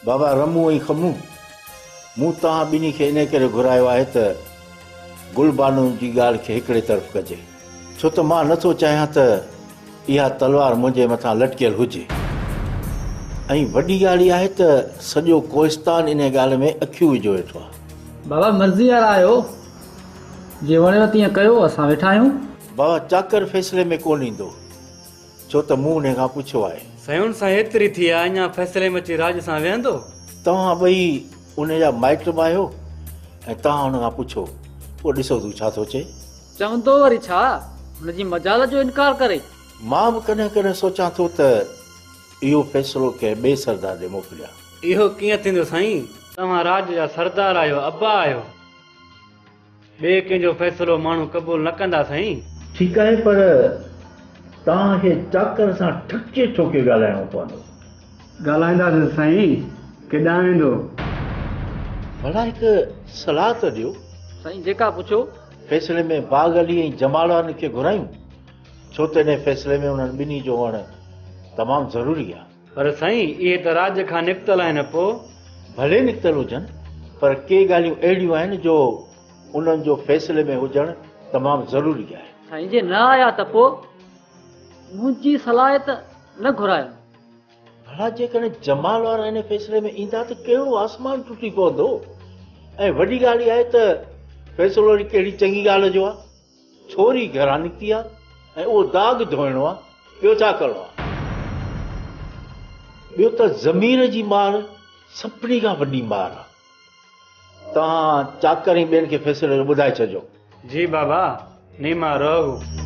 बाबा रमू ऐं खमू मूं तव्हां ॿिन्ही खे इन करे घुरायो आहे त गुलबानू जी ॻाल्हि खे हिकिड़े तरफ़ कजे, छो त मां नथो चाहियां त इहा तलवार मुंहिंजे मथां लटकियल हुजे। ऐं वॾी ॻाल्हि इहा आहे त सॼो कोहिस्तान इन ॻाल्हि में अखियूं विझो वेठो आहे। बाबा मर्ज़ी वारा आहियो, जे वणेव तीअं कयो, असां वेठा आहियूं। बाबा चाकर फ़ैसिले में कोन ईंदो, छो त मूं उन खां पुछियो आहे। सयुनि सां एतिरी थी आहे, अञा फ़ैसिले में अची राज सां वेहंदो? तव्हां ॿई उन जा माइट बि आहियो ऐं तव्हां हुन खां पुछो, पोइ ॾिसो तूं छा थो चए। चवंदो वरी छा, हुनजी मजाल जो इनकार करे। मां बि कॾहिं कॾहिं सोचां थो त इहो फ़ैसिलो कंहिं ॿिए सरदार ॾे मोकिलियां। इहो कीअं थींदो साईं? तव्हां राज जा सरदार आहियो, अब्बा आहियो, ॿिए कंहिंजो फ़ैसिलो माण्हू क़बूल न कंदा साईं। ठीकु आहे, पर तव्हांखे चाकर सां ठके ठोके ॻाल्हाइणो पवंदो। ॻाल्हाईंदासीं साईं, केॾांहुं वेंदो? भला हिकु सलाह त ॾियो। साईं जेका पुछो। फ़ैसिले में बाग़ अली ऐं जमाल वारनि खे घुरायूं, छो त इन फ़ैसिले में उन्हनि ॿिन्ही जो हुअणु तमामु ज़रूरी आहे। पर साईं इहे त राज खां निकितल आहिनि, पोइ भले निकितल हुजनि, पर के ॻाल्हियूं अहिड़ियूं आहिनि जो उन्हनि जो फ़ैसिले में हुजणु तमामु ज़रूरी आहे। साईं जे न आया त पोइ मुंहिंजी सलाहियत न घुरायो। भला जेकॾहिं जमाल वारा हिन फ़ैसिले में ईंदा त कहिड़ो आसमान टुटी पवंदो। ऐं वॾी ॻाल्हि इहा आहे त फ़ैसिलो वरी कहिड़ी चङी ॻाल्हि जो आहे, छोरी घरां निकिती आहे ऐं उहो दाग़ धोइणो आहे, ॿियो छा करिणो आहे। ॿियो त ज़मीर जी मार सभिनी खां वॾी मार आहे। तव्हां चाकर ऐं ॿियनि खे फ़ैसिलो ॿुधाए छॾियो। जी बाबा, नीमा रहो।